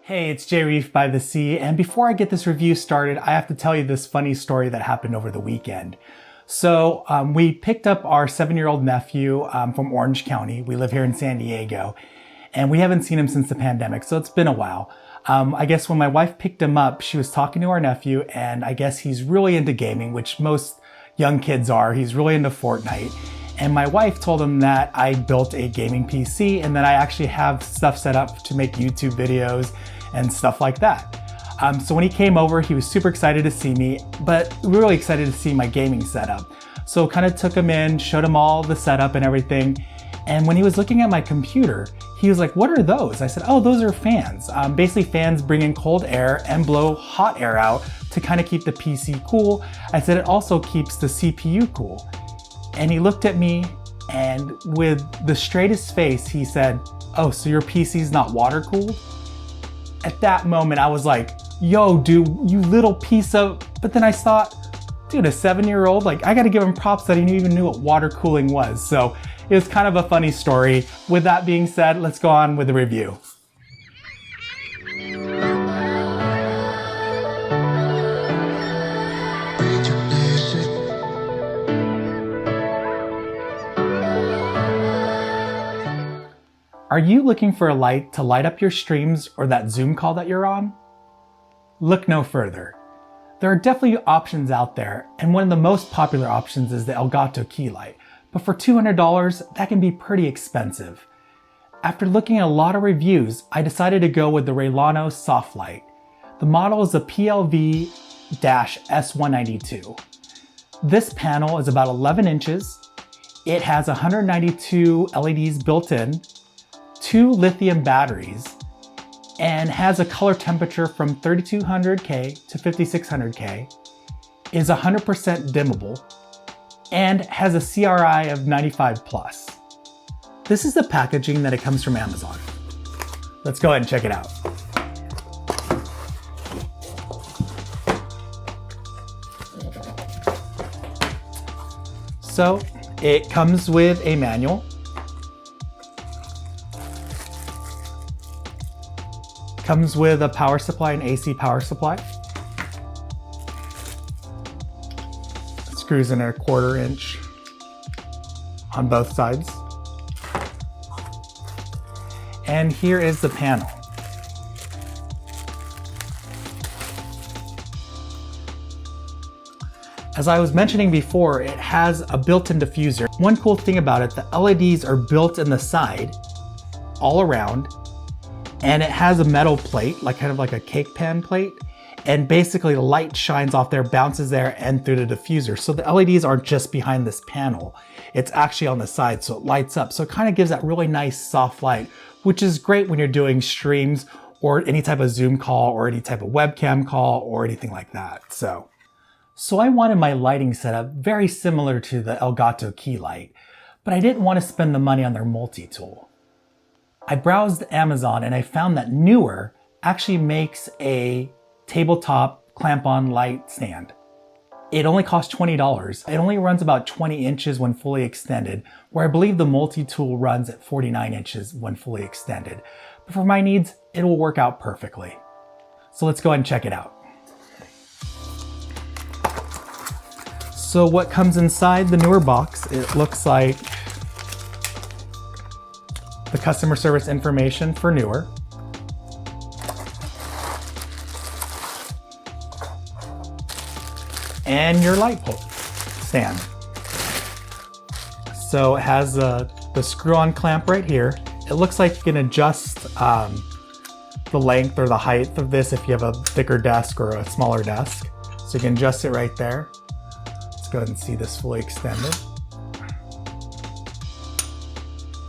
Hey, it's Reef by the Sea, and before I get this review started, I have to tell you this funny story that happened over the weekend. So we picked up our 7-year-old nephew from Orange County. We live here in San Diego, and we haven't seen him since the pandemic, so it's been a while. I guess when my wife picked him up, she was talking to our nephew, and I guess he's really into gaming, which most young kids are. He's really into Fortnite. And my wife told him that I built a gaming PC and that I actually have stuff set up to make YouTube videos and stuff like that. So when he came over, he was super excited to see me, but really excited to see my gaming setup. So kind of took him in, showed him all the setup and everything. And when he was looking at my computer, he was like, "What are those?" I said, "Oh, those are fans. Basically fans bring in cold air and blow hot air out to kind of keep the PC cool." I said, "It also keeps the CPU cool." And he looked at me and with the straightest face, he said, "Oh, so your PC's not water cooled?" At that moment, I was like, "Yo, dude, you little piece of..." But then I thought, dude, a 7-year-old, like, I gotta give him props that he even knew what water cooling was. So it was kind of a funny story. With that being said, let's go on with the review. Are you looking for a light to light up your streams or that Zoom call that you're on? Look no further. There are definitely options out there, and one of the most popular options is the Elgato Key Light, but for $200, that can be pretty expensive. After looking at a lot of reviews, I decided to go with the Raleno Soft Light. The model is a PLV-S192. This panel is about 11 inches. It has 192 LEDs built in, 2 lithium batteries, and has a color temperature from 3200K to 5600K, is 100% dimmable, and has a CRI of 95+. This is the packaging that it comes from Amazon. Let's go ahead and check it out. So it comes with a manual. Comes with a power supply, an AC power supply. It screws in a 1/4 inch on both sides. And here is the panel. As I was mentioning before, it has a built-in diffuser. One cool thing about it, the LEDs are built in the side, all around, and it has a metal plate, like kind of like a cake pan plate. And basically the light shines off there, bounces there and through the diffuser. So the LEDs aren't just behind this panel. It's actually on the side, so it lights up. So it kind of gives that really nice soft light, which is great when you're doing streams or any type of Zoom call or any type of webcam call or anything like that. So I wanted my lighting setup very similar to the Elgato Key Light, but I didn't want to spend the money on their multi-tool. I browsed Amazon and I found that Neewer actually makes a tabletop clamp-on light stand. It only costs $20. It only runs about 20 inches when fully extended, where I believe the multi-tool runs at 49 inches when fully extended. But for my needs, it will work out perfectly. So let's go ahead and check it out. So what comes inside the Neewer box, it looks like the customer service information for Neewer. And your light pole stand. So it has the screw-on clamp right here. It looks like you can adjust the length or the height of this if you have a thicker desk or a smaller desk. So you can adjust it right there. Let's go ahead and see this fully extended.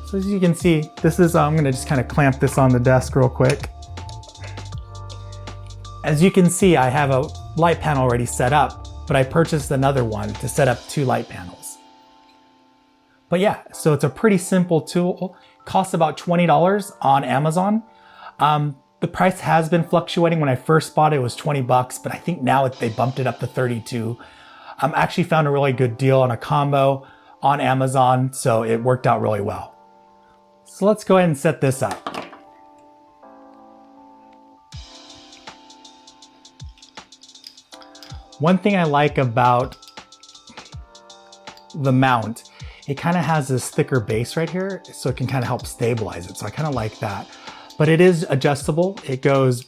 So as you can see, this is, I'm gonna just kind of clamp this on the desk real quick. As you can see, I have a light panel already set up, but I purchased another one to set up 2 light panels. But yeah, so it's a pretty simple tool. Costs about $20 on Amazon. The price has been fluctuating. When I first bought it, it was 20 bucks, but I think now they bumped it up to 32. I actually found a really good deal on a combo on Amazon, so it worked out really well. So let's go ahead and set this up. One thing I like about the mount, it kind of has this thicker base right here, so it can kind of help stabilize it. So I kind of like that. But it is adjustable. It goes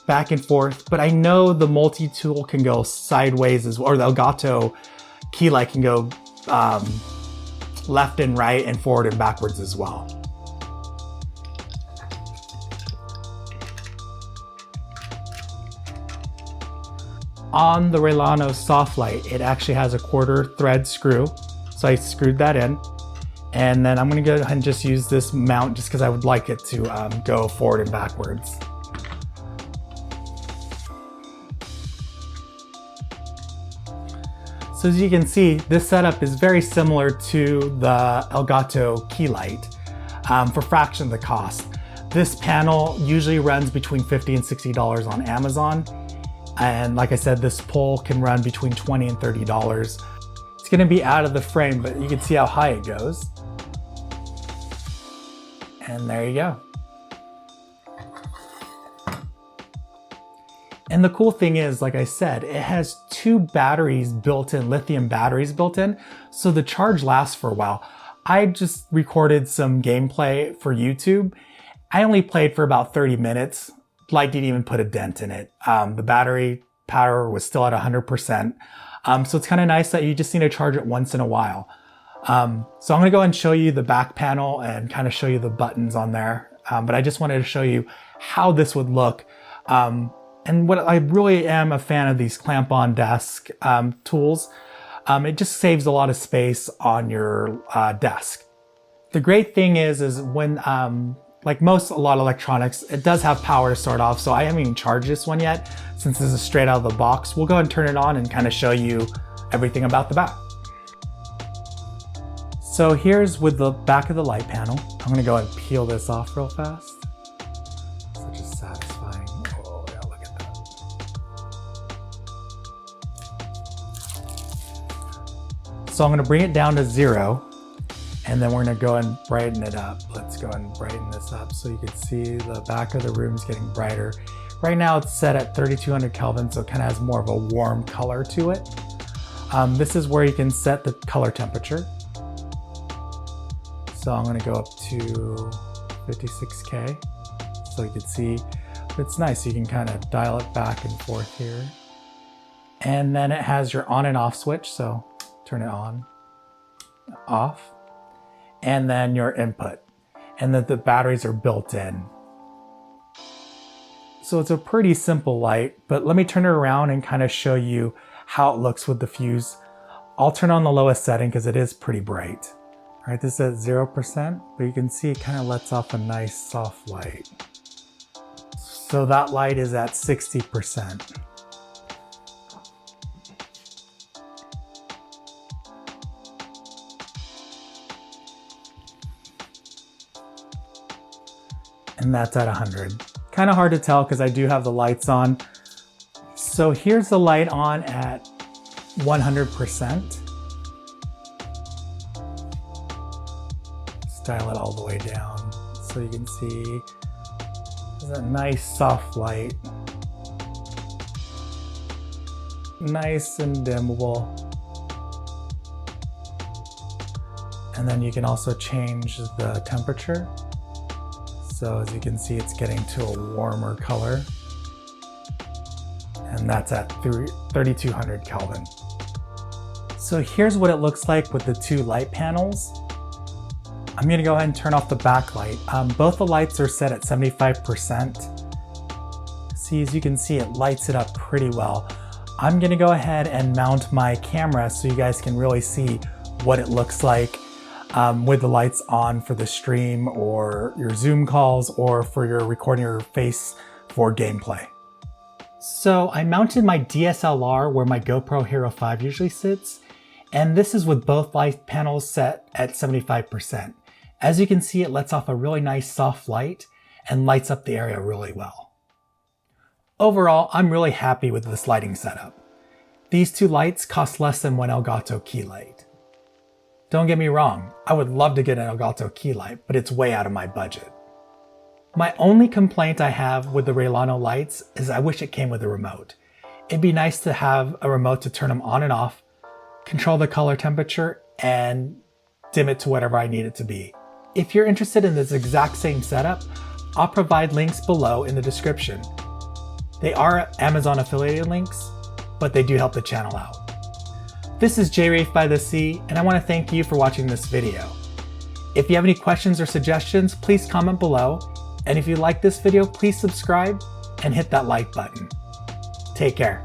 back and forth, but I know the multi-tool can go sideways as well, or the Elgato Key Light can go left and right and forward and backwards as well. On the Raleno Soft Light, it actually has a 1/4 thread screw. So I screwed that in. And then I'm gonna go ahead and just use this mount just because I would like it to go forward and backwards. So as you can see, this setup is very similar to the Elgato Key Light for fraction of the cost. This panel usually runs between $50 and $60 on Amazon. And like I said, this pole can run between $20 and $30. It's gonna be out of the frame, but you can see how high it goes. And there you go. And the cool thing is, like I said, it has 2 batteries built in, lithium batteries built in, so the charge lasts for a while. I just recorded some gameplay for YouTube. I only played for about 30 minutes. Light didn't even put a dent in it. The battery power was still at 100%. So it's kind of nice that you just need to charge it once in a while. So I'm gonna go and show you the back panel and kind of show you the buttons on there. But I just wanted to show you how this would look. And what I really am a fan of these clamp-on desk tools. It just saves a lot of space on your desk. The great thing is when, like a lot of electronics, it does have power to start off, so I haven't even charged this one yet, since this is straight out of the box. We'll go ahead and turn it on and kind of show you everything about the back. So here's with the back of the light panel. I'm gonna go and peel this off real fast. Such a satisfying, oh yeah, look at that. So I'm gonna bring it down to 0, and then we're gonna go and brighten it up. Let's go and brighten this up so you can see the back of the room's getting brighter. Right now it's set at 3200 Kelvin, so it kind of has more of a warm color to it. This is where you can set the color temperature. So I'm gonna go up to 56K so you can see, but it's nice. You can kind of dial it back and forth here. And then it has your on and off switch, so turn it on, off, and then your input. And then the batteries are built in. So it's a pretty simple light, but let me turn it around and kind of show you how it looks with the fuse. I'll turn on the lowest setting because it is pretty bright. All right, this is at 0%, but you can see it kind of lets off a nice soft light. So that light is at 60%. And that's at 100. Kind of hard to tell because I do have the lights on. So here's the light on at 100%. Dial it all the way down so you can see there's a nice soft light. Nice and dimmable. And then you can also change the temperature. So as you can see, it's getting to a warmer color. And that's at 3200 Kelvin. So here's what it looks like with the 2 light panels. I'm gonna go ahead and turn off the backlight. Both the lights are set at 75%. See, as you can see, it lights it up pretty well. I'm gonna go ahead and mount my camera so you guys can really see what it looks like with the lights on for the stream or your Zoom calls or for your recording your face for gameplay. So I mounted my DSLR where my GoPro Hero 5 usually sits, and this is with both light panels set at 75%. As you can see, it lets off a really nice soft light and lights up the area really well. Overall, I'm really happy with this lighting setup. These 2 lights cost less than one Elgato Key Light. Don't get me wrong, I would love to get an Elgato Key Light, but it's way out of my budget. My only complaint I have with the Raleno lights is I wish it came with a remote. it'd be nice to have a remote to turn them on and off, control the color temperature, and dim it to whatever I need it to be. If you're interested in this exact same setup, I'll provide links below in the description. They are Amazon affiliated links, but they do help the channel out. This is Reef by the Sea, and I want to thank you for watching this video. If you have any questions or suggestions, please comment below. And if you like this video, please subscribe and hit that like button. Take care.